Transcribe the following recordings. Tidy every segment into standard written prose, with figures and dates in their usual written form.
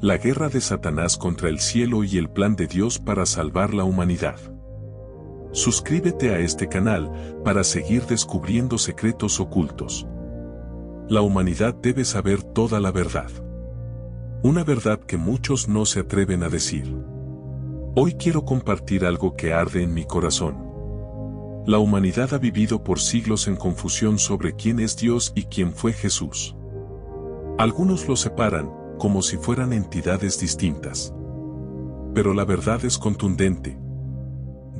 La guerra de Satanás contra el cielo y el plan de Dios para salvar la humanidad. Suscríbete a este canal para seguir descubriendo secretos ocultos. La humanidad debe saber toda la verdad. Una verdad que muchos no se atreven a decir. Hoy quiero compartir algo que arde en mi corazón. La humanidad ha vivido por siglos en confusión sobre quién es Dios y quién fue Jesús. Algunos lo separan, como si fueran entidades distintas. Pero la verdad es contundente.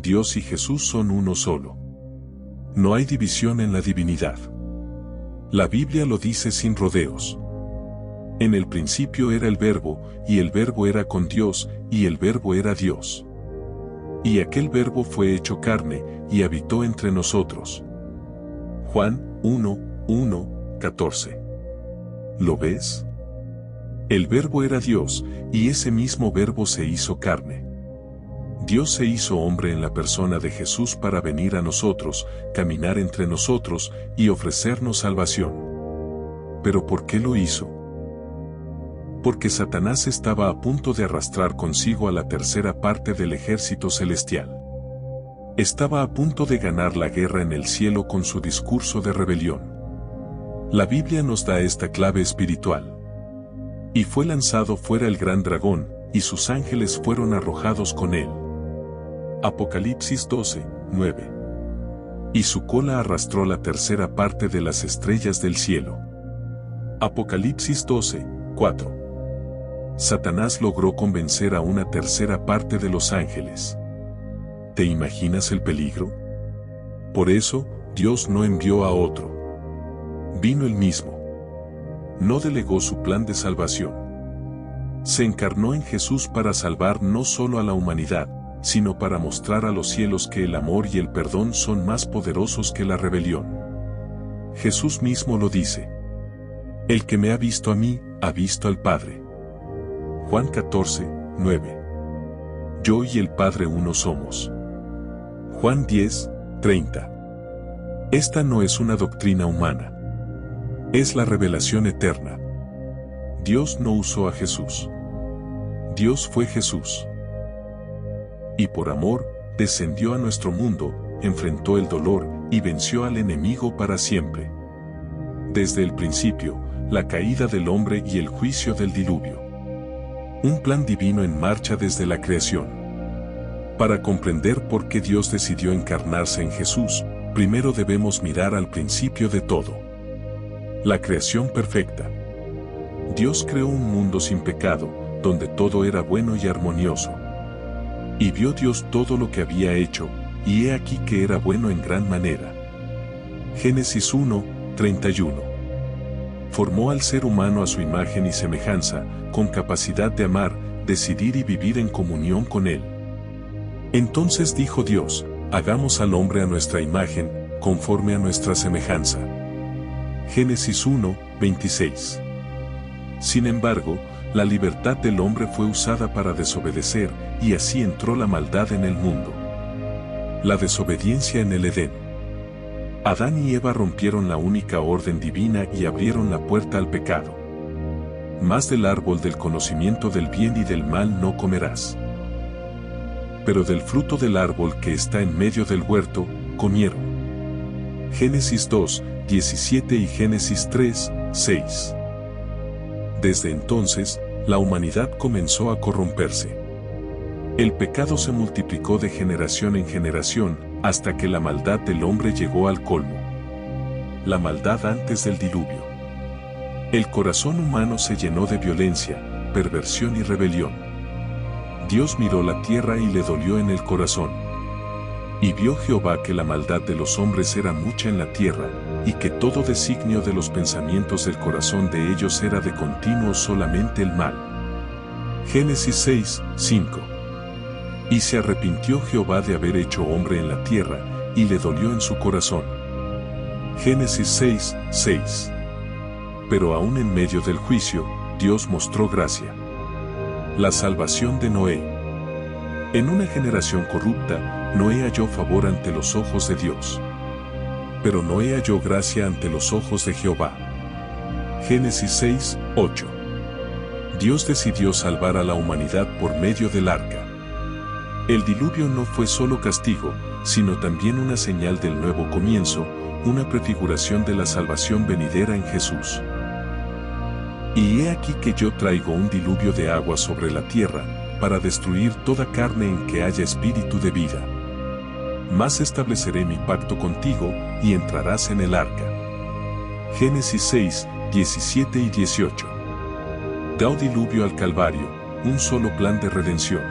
Dios y Jesús son uno solo. No hay división en la divinidad. La Biblia lo dice sin rodeos. En el principio era el Verbo, y el Verbo era con Dios, y el Verbo era Dios. Y aquel Verbo fue hecho carne, y habitó entre nosotros. Juan 1:14. ¿Lo ves? El Verbo era Dios, y ese mismo Verbo se hizo carne. Dios se hizo hombre en la persona de Jesús para venir a nosotros, caminar entre nosotros, y ofrecernos salvación. ¿Pero por qué lo hizo? Porque Satanás estaba a punto de arrastrar consigo a la tercera parte del ejército celestial. Estaba a punto de ganar la guerra en el cielo con su discurso de rebelión. La Biblia nos da esta clave espiritual. Y fue lanzado fuera el gran dragón, y sus ángeles fueron arrojados con él. Apocalipsis 12:9. Y su cola arrastró la tercera parte de las estrellas del cielo. Apocalipsis 12:4. Satanás logró convencer a una tercera parte de los ángeles. ¿Te imaginas el peligro? Por eso, Dios no envió a otro. Vino él mismo. No delegó su plan de salvación. Se encarnó en Jesús para salvar no solo a la humanidad, sino para mostrar a los cielos que el amor y el perdón son más poderosos que la rebelión. Jesús mismo lo dice. El que me ha visto a mí, ha visto al Padre. Juan 14:9. Yo y el Padre uno somos. Juan 10:30. Esta no es una doctrina humana. Es la revelación eterna. Dios no usó a Jesús. Dios fue Jesús. Y por amor, descendió a nuestro mundo, enfrentó el dolor y venció al enemigo para siempre. Desde el principio, la caída del hombre y el juicio del diluvio. Un plan divino en marcha desde la creación. Para comprender por qué Dios decidió encarnarse en Jesús, primero debemos mirar al principio de todo. La creación perfecta. Dios creó un mundo sin pecado, donde todo era bueno y armonioso. Y vio Dios todo lo que había hecho, y he aquí que era bueno en gran manera. Génesis 1:31. Formó al ser humano a su imagen y semejanza, con capacidad de amar, decidir y vivir en comunión con Él. Entonces dijo Dios, hagamos al hombre a nuestra imagen, conforme a nuestra semejanza. Génesis 1:26. Sin embargo, la libertad del hombre fue usada para desobedecer, y así entró la maldad en el mundo. La desobediencia en el Edén. Adán y Eva rompieron la única orden divina y abrieron la puerta al pecado. Más del árbol del conocimiento del bien y del mal no comerás. Pero del fruto del árbol que está en medio del huerto, comieron. Génesis 2:17 y Génesis 3:6. Desde entonces, la humanidad comenzó a corromperse. El pecado se multiplicó de generación en generación, hasta que la maldad del hombre llegó al colmo. La maldad antes del diluvio. El corazón humano se llenó de violencia, perversión y rebelión. Dios miró la tierra y le dolió en el corazón. Y vio Jehová que la maldad de los hombres era mucha en la tierra, y que todo designio de los pensamientos del corazón de ellos era de continuo solamente el mal. Génesis 6:5. Y se arrepintió Jehová de haber hecho hombre en la tierra, y le dolió en su corazón. Génesis 6:6. Pero aún en medio del juicio, Dios mostró gracia. La salvación de Noé. En una generación corrupta, Noé halló favor ante los ojos de Dios. Pero Noé halló gracia ante los ojos de Jehová. Génesis 6:8. Dios decidió salvar a la humanidad por medio del arca. El diluvio no fue solo castigo, sino también una señal del nuevo comienzo, una prefiguración de la salvación venidera en Jesús. Y he aquí que yo traigo un diluvio de agua sobre la tierra, para destruir toda carne en que haya espíritu de vida. Mas estableceré mi pacto contigo, y entrarás en el arca. Génesis 6, 17 y 18. Da diluvio al Calvario, un solo plan de redención.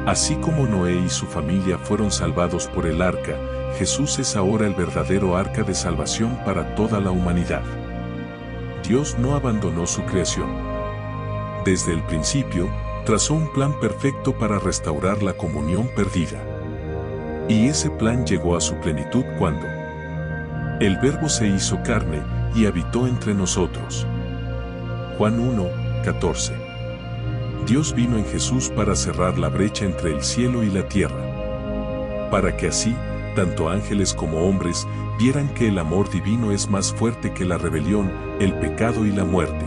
Así como Noé y su familia fueron salvados por el arca, Jesús es ahora el verdadero arca de salvación para toda la humanidad. Dios no abandonó su creación. Desde el principio, trazó un plan perfecto para restaurar la comunión perdida. Y ese plan llegó a su plenitud cuando el Verbo se hizo carne y habitó entre nosotros. Juan 1, 14. Dios vino en Jesús para cerrar la brecha entre el cielo y la tierra. Para que así, tanto ángeles como hombres, vieran que el amor divino es más fuerte que la rebelión, el pecado y la muerte.